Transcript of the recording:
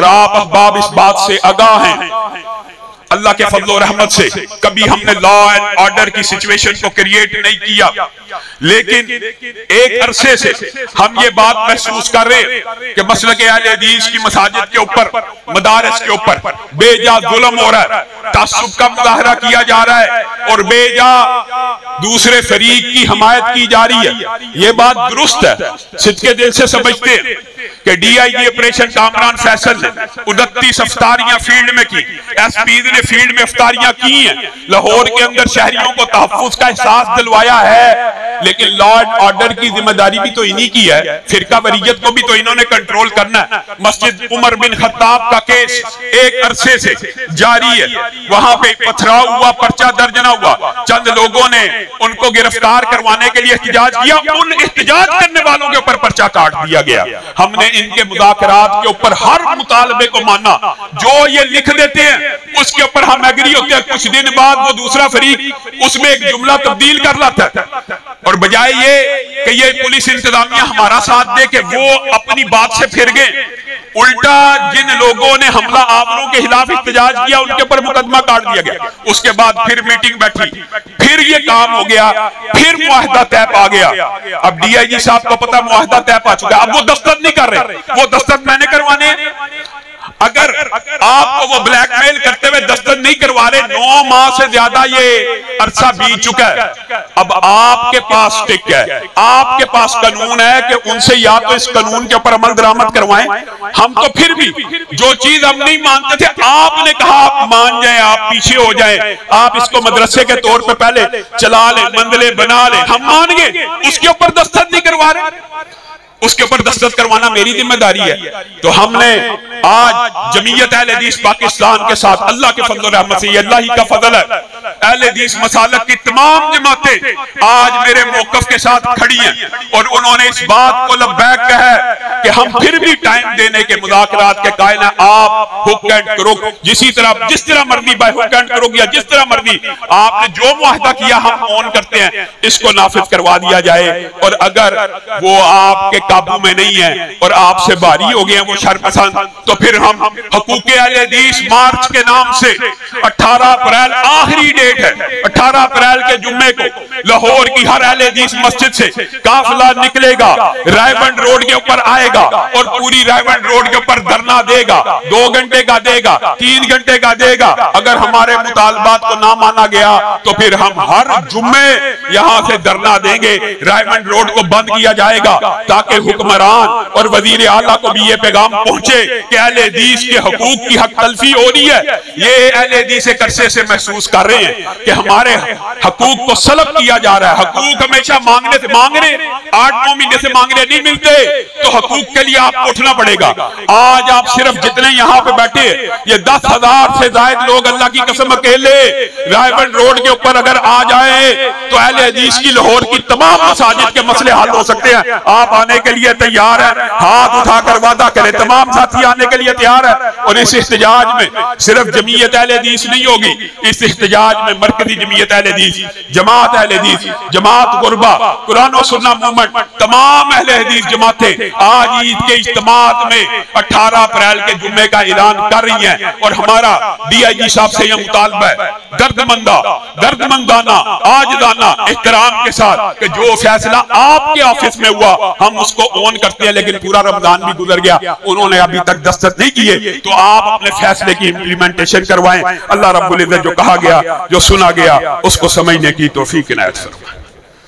और आप अहबाब इस बात से आगाह हैं अल्लाह के फजल और रहमत से कभी हमने लॉ एंड ऑर्डर की सिचुएशन को क्रिएट नहीं किया, लेकिन एक अरसे से हम ये बात महसूस कर रहे हैं कि मसलक अहले हदीस की मसाजिद के ऊपर, मदारिस के ऊपर बेजा जुल्म हो रहा है, तासुब का मुजाहरा किया जा रहा है और बेजा दूसरे फरीक की हमायत की जा रही है। ये बात दुरुस्त है, सिद्के दिल से समझते हैं कि DIG ऑपरेशन कामरान फैसल ने 29 अफ्तारियां फील्ड में की, SP ने फील्ड में अफ्तारियां की हैं, लाहौर के अंदर शहरियों को तहफ्फुज का एहसास दिलवाया है, लेकिन लॉ एंड ऑर्डर की जिम्मेदारी भी तो इन्हीं की है, फिरका वरीयत को भी तो इन्होंने कंट्रोल करना है। मस्जिद उमर बिन खत्ताब का केस एक अरसे से जारी है, वहां पे पथराव हुआ, पर्चा दर्ज न हुआ, चंद लोगों ने उनको गिरफ्तार करवाने के लिए एहतजाज किया, उन एहतजाज करने वालों के ऊपर पर्चा काट दिया गया। हमने इनके मुज़ाकरात के ऊपर हर मुतालबे को माना, जो ये लिख देते हैं उसके ऊपर हम एग्री होते हैं, कुछ दिन बाद वो दूसरा फरीक उसमें एक जुमला तब्दील कर लाता है, और बजाय ये कि ये पुलिस इंतजामिया हमारा साथ दे के वो अपनी बात से फिर गए, उल्टा जिन लोगों ने हमला आवरों के खिलाफ एहतजाज किया उनके ऊपर मुकदमा काट दिया गया। उसके बाद फिर मीटिंग बैठी, फिर ये काम हो गया, फिर मुआहदा तय पा गया। अब DIG साहब को पता मुआहदा तय पा चुका, अब वो दस्तखत नहीं कर रहे, वो दस्तखत मैंने करवाने। अगर आपको वो ब्लैकमेल करते हुए दस्तखत नहीं करवा रहे, 9 माह से ज्यादा ये अरसा बीत चुका है, अब आपके पास टिक है, आपके पास कानून है कि उनसे या तो इस कानून के ऊपर अमल दरामद करवाएं। हम तो फिर भी जो चीज हम नहीं मानते थे, आपने कहा आप मान जाएं, आप पीछे हो जाएं, आप इसको मदरसे के तौर पे पहले चला लें, मंजिलें बना लें, हम मान गए, उसके ऊपर दस्तखत नहीं करवा रहे, उसके ऊपर दस्तखत करवाना मेरी जिम्मेदारी है। तो हमने आज जमीयत अहले हदीस पाकिस्तान के साथ अल्लाह के फजल और रहमत से, ये अल्लाह ही का फजल है, अहले हदीस मसालक की तमाम जमातें आज मेरे मौकफ के साथ खड़ी हैं और उन्होंने इस बात को लब्बैक कहा है कि हम फिर भी टाइम देने के मुज़ाकरात के कायल हैं। आप हुक एंड क्रुक जिस तरह मर्जी बाय हुक एंड क्रुक या जिस तरह मर्जी आपने जो मुआहदा किया हम ऑन करते हैं, इसको नाफिज करवा दिया जाए। और अगर वो आपके काबू में नहीं है और आपसे बारी हो गए हैं वो शरपसंद, तो फिर हम हकूक़ अहले हदीस मार्च के नाम से 18 अप्रैल आखिरी डेट है, 18 अप्रैल के जुम्मे को लाहौर की हर अहले हदीस मस्जिद से काफिला निकलेगा, रायबंड रोड के ऊपर आएगा और पूरी रायबंड रोड के ऊपर धरना देगा, 2 घंटे का देगा, 3 घंटे का देगा। अगर हमारे मुतालबात को ना माना गया तो फिर हम हर जुम्मे यहां से धरना देंगे, रायबंड रोड को बंद किया जाएगा ताकि हुक्मरान और वजीर आला को भी ये पैगाम पहुंचे कि अहले हदीस के हकूक की हक तलफी हो रही है। ये अहले हदीस एक अरसे से महसूस कर रहे हैं कि हमारे हकूक को सलब किया जा रहा है। हकूक हमेशा मांगने से मांग रहे, 8-9 महीने से मांग रहे, नहीं मिलते तो हकूक के लिए आपको उठना पड़ेगा। आज आप सिर्फ जितने यहाँ पे बैठे ये 10,000 से ज्यादा लोग अल्लाह की कसम अकेले रायबंड रोड के ऊपर अगर आ जाए तो अहले हदीस की लाहौर की तमाम मसाजिद के मसले हल हो सकते हैं। आप आने के लिए तैयार है? हाथ उठाकर वादा करें, तमाम साथी आने के लिए तैयार है। और इस इख्तिजाज में सिर्फ जमीयत अहले हदीस नहीं होगी, इस इख्तिजाज में मरकजी जमीयत अहले हदीस, जमात अहले हदीस, जमात गुरबा, कुरान और सुन्नत मूवमेंट, तमाम अहले हदीस जमातें आज ईद के इज्तिमात में 18 अप्रैल के जुम्मे का ऐलान कर रही हैं। और हमारा DIG साहब से यह मुतालबा है, दर्दमंदाना आजदाना एहतराम के साथ कि जो फैसला आपके ऑफिस में हुआ हम उसको ऑन करते हैं, लेकिन पूरा रमजान भी गुजर गया, उन्होंने अभी तक दस्तखत नहीं किए, तो आप अपने फैसले की इंप्लीमेंटेशन करवाएं। अल्लाह रब्बुल इज्जत जो कहा गया, जो सुना गया, उसको समझने की तौफीक इनायत फरमाए।